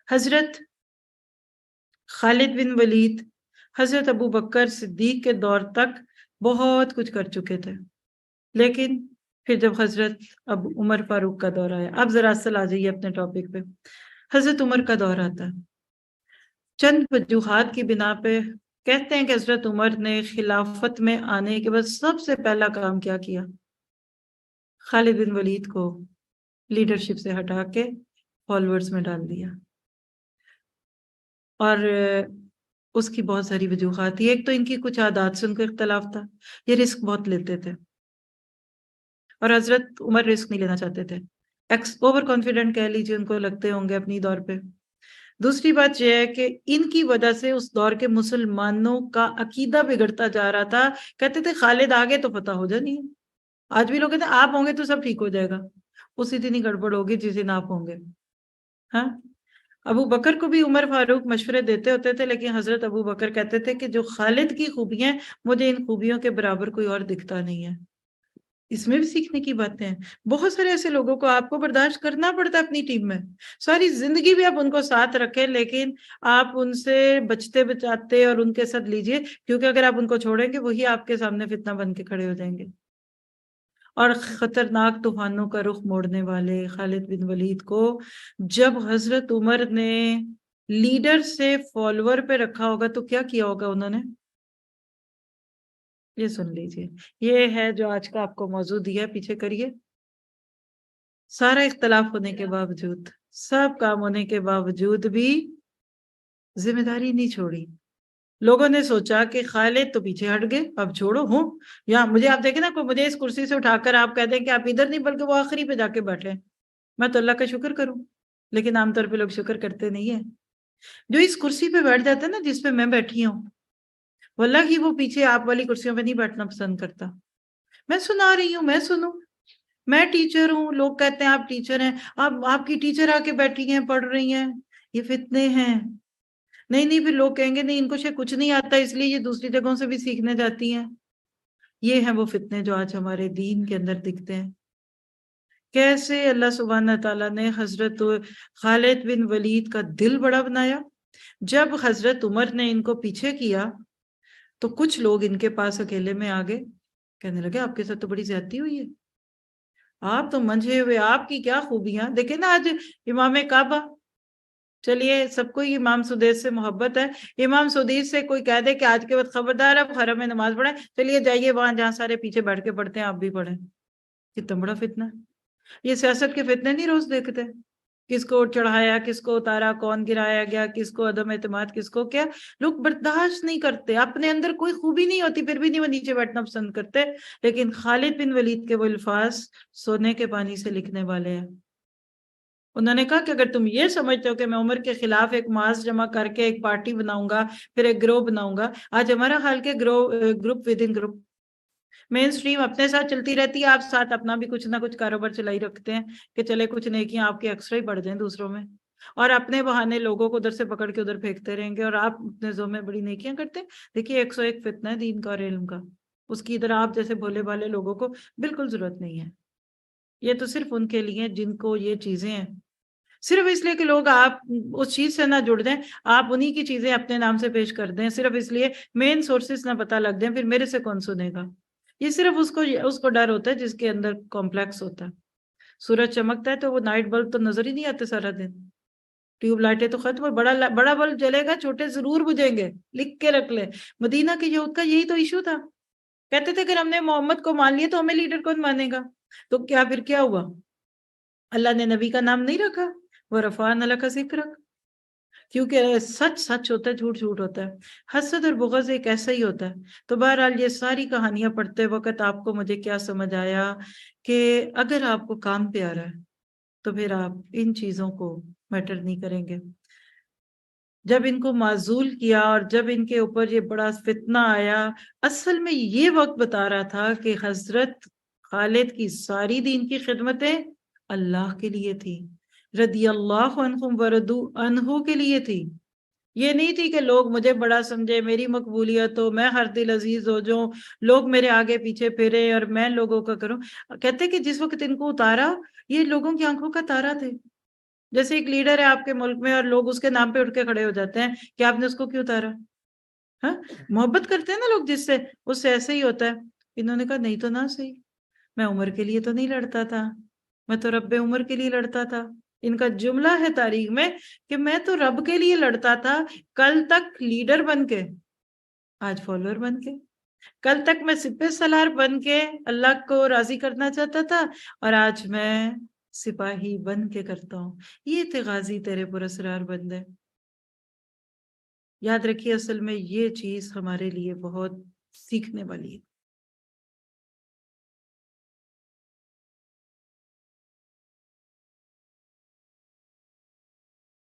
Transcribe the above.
حضرت خالد بن ولید حضرت ابو بکر صدیق کے دور تک بہت کچھ کر چکے تھے، لیکن پھر جب حضرت اب عمر فاروق کا دور آیا، اب ذرا اصل آ جائیے اپنے ٹاپک پہ، حضرت عمر کا دور آتا ہے، چند وجوہات کی بنا پہ کہتے ہیں کہ حضرت عمر نے خلافت میں آنے کے بعد سب سے پہلا کام کیا کیا؟ خالد بن ولید کو لیڈرشپ سے ہٹا کے فالوورز میں ڈال دیا، اور اس کی بہت ساری وجوہات تھی۔ ایک تو ان کی کچھ عادات سے ان کو اختلاف تھا، یہ رسک بہت لیتے تھے اور حضرت عمر رسک نہیں لینا چاہتے تھے، اوور کانفیڈنٹ کہہ لیجیے ان کو لگتے ہوں گے اپنی دور پہ۔ دوسری بات یہ ہے کہ ان کی وجہ سے اس دور کے مسلمانوں کا عقیدہ بگڑتا جا رہا تھا، کہتے تھے خالد آگے تو پتہ ہو جانی ہے، آج بھی لوگ کہتے ہیں آپ ہوں گے تو سب ٹھیک ہو جائے گا، اسی دن ہی گڑبڑ ہوگی جس دن آپ ہوں گے۔ ہاں، ابو بکر کو بھی عمر فاروق مشورے دیتے ہوتے تھے، لیکن حضرت ابو بکر کہتے تھے کہ جو خالد کی خوبیاں ہیں مجھے ان خوبیوں کے برابر کوئی اور دکھتا نہیں ہے۔ اس میں بھی سیکھنے کی باتیں ہیں، بہت سارے ایسے لوگوں کو آپ کو برداشت کرنا پڑتا ہے اپنی ٹیم میں، ساری زندگی بھی آپ ان کو ساتھ رکھیں لیکن آپ ان سے بچتے بچاتے اور ان کے ساتھ لیجئے، کیونکہ اگر آپ ان کو چھوڑیں گے وہی آپ کے سامنے فتنہ بن کے کھڑے ہو جائیں گے۔ اور خطرناک طوفانوں کا رخ موڑنے والے خالد بن ولید کو جب حضرت عمر نے لیڈر سے فالوور پہ رکھا ہوگا تو کیا کیا ہوگا انہوں نے؟ یہ سن لیجئے، یہ ہے جو آج کا آپ کو موضوع دیا ہے، پیچھے کریے۔ سارا اختلاف ہونے کے باوجود، سب کام ہونے کے باوجود بھی ذمہ داری نہیں چھوڑی۔ لوگوں نے سوچا کہ خالد تو پیچھے ہٹ گئے، اب چھوڑو ہوں، یا مجھے آپ دیکھیں نا، کوئی مجھے اس کرسی سے اٹھا کر آپ کہہ دیں کہ آپ ادھر نہیں بلکہ وہ آخری پہ جا کے بیٹھے، میں تو اللہ کا شکر کروں، لیکن عام طور پہ لوگ شکر کرتے نہیں ہیں۔ جو اس کرسی پہ بیٹھ جاتا ہے نا جس پہ میں بیٹھی ہوں، واللہ ہی وہ پیچھے آپ والی کرسیوں پہ نہیں بیٹھنا پسند کرتا۔ میں سنا رہی ہوں، میں سنوں، میں ٹیچر ہوں، لوگ کہتے ہیں آپ ٹیچر ہیں، اب آپ کی ٹیچر آ کے بیٹھی ہیں پڑھ رہی ہیں، یہ فتنے ہیں۔ نہیں پھر لوگ کہیں گے نہیں ان کو شاید کچھ نہیں آتا اس لیے یہ دوسری جگہوں سے بھی سیکھنے جاتی ہیں۔ یہ ہیں وہ فتنے جو آج ہمارے دین کے اندر دکھتے ہیں۔ کیسے اللہ سبحانہ تعالیٰ نے حضرت خالد بن ولید کا دل بڑا بنایا۔ جب حضرت عمر نے ان کو پیچھے کیا تو کچھ لوگ ان کے پاس اکیلے میں آگے کہنے لگے آپ کے ساتھ تو بڑی زیادتی ہوئی ہے، آپ تو منجھے ہوئے، آپ کی کیا خوبیاں دیکھیں نا، آج امام کعبہ، چلیے سب کو امام سدیس سے محبت ہے، امام سدیس سے کوئی کہہ دے کہ آج کے وقت خبردار اب حرم میں نماز پڑھیں، چلیے جائیے وہاں جہاں سارے پیچھے بیٹھ کے پڑھتے ہیں آپ بھی پڑھیں۔ کتنا بڑا فتنہ ہے۔ یہ سیاست کے فتنے نہیں روز دیکھتے، کس کو چڑھایا، کس کو اتارا، کون گرایا گیا، کس کو عدم اعتماد، کس کو کیا، لوگ برداشت نہیں کرتے، اپنے اندر کوئی خوبی نہیں ہوتی پھر بھی نہیں وہ نیچے بیٹھنا پسند کرتے۔ لیکن خالد بن ولید کے وہ الفاظ سونے کے پانی سے لکھنے والے ہیں۔ انہوں نے کہا کہ اگر تم یہ سمجھتے ہو کہ میں عمر کے خلاف ایک ماس جمع کر کے ایک پارٹی بناؤں گا، پھر ایک گروہ بناؤں گا، آج ہمارا حال کے group within group, mainstream اپنے ساتھ چلتی رہتی ہے، آپ ساتھ اپنا بھی کچھ نہ کچھ کاروبار چلائی رکھتے ہیں کہ چلے کچھ نیکیاں آپ کے ایکسٹرا ہی پڑ جائیں دوسروں میں، اور اپنے بہانے لوگوں کو ادھر سے پکڑ کے ادھر پھینکتے رہیں گے اور آپ اپنے زو میں بڑی نیکیاں کرتے ہیں۔ دیکھیے 101 فتنہ ہے دین کا اور علم کا، اس کی ادھر آپ جیسے بھولے بھالے لوگوں کو بالکل ضرورت نہیں ہے۔ یہ تو صرف ان کے لیے جن کو یہ چیزیں ہیں، صرف اس لیے کہ لوگ آپ اس چیز سے نہ جڑ دیں، آپ انہی کی چیزیں اپنے نام سے پیش کر دیں، صرف اس لیے مین سورسز نہ پتہ لگ دیں، پھر میرے سے کون سنے گا۔ یہ صرف اس کو ڈر ہوتا ہے جس کے اندر کمپلیکس ہوتا ہے۔ سورج چمکتا ہے تو وہ نائٹ بلب تو نظر ہی نہیں آتے سارا دن، ٹیوب لائٹیں تو ختم، بڑا بلب جلے گا، چھوٹے ضرور بجھیں گے، لکھ کے رکھ لیں۔ مدینہ کے یہود کا یہی تو ایشو تھا، کہتے تھے کہ ہم نے محمد کو مان لیا تو ہمیں لیڈر کون مانے گا؟ تو کیا پھر کیا ہوا؟ اللہ نے نبی کا نام نہیں رکھا، وہ رفعنا لک ذکرک، کیونکہ سچ سچ ہوتا ہے، جھوٹ جھوٹ ہوتا ہے، حسد اور بغض ایک ایسا ہی ہوتا ہے۔ تو بہرحال یہ ساری کہانیاں پڑھتے وقت آپ کو مجھے کیا سمجھ آیا کہ اگر آپ کو کام پہ آ رہا ہے تو پھر آپ ان چیزوں کو میٹر نہیں کریں گے۔ جب ان کو معزول کیا اور جب ان کے اوپر یہ بڑا فتنہ آیا، اصل میں یہ وقت بتا رہا تھا کہ حضرت خالد کی ساری دین کی خدمتیں اللہ کے لیے تھی، رضی اللہ عنہم ورضوا عنہ کے لیے تھی۔ یہ نہیں تھی کہ لوگ مجھے بڑا سمجھے، میری مقبولیت ہو، میں ہر دل عزیز ہو جاؤں، لوگ میرے آگے پیچھے پھرے اور میں لوگوں کا کروں۔ کہتے کہ جس وقت ان کو اتارا یہ لوگوں کی آنکھوں کا تارا تھے، جیسے ایک لیڈر ہے آپ کے ملک میں اور لوگ اس کے نام پہ اٹھ کے کھڑے ہو جاتے ہیں کہ آپ نے اس کو کیوں اتارا. ہاں محبت کرتے ہیں نا لوگ جس سے، اس سے ایسے ہی ہوتا ہے. انہوں نے کہا نہیں تو نہ صحیح، میں عمر کے لیے تو نہیں لڑتا تھا، میں تو رب عمر کے لیے لڑتا تھا. ان کا جملہ ہے تاریخ میں کہ میں تو رب کے لیے لڑتا تھا، کل تک لیڈر بن کے، آج فالوور بن کے. کل تک میں سپہ سالار بن کے اللہ کو راضی کرنا چاہتا تھا، اور آج میں سپاہی بن کے کرتا ہوں. یہ تھے غازی تیرے پراسرار بندے. یاد رکھیے اصل میں یہ چیز ہمارے لیے بہت سیکھنے والی ہے.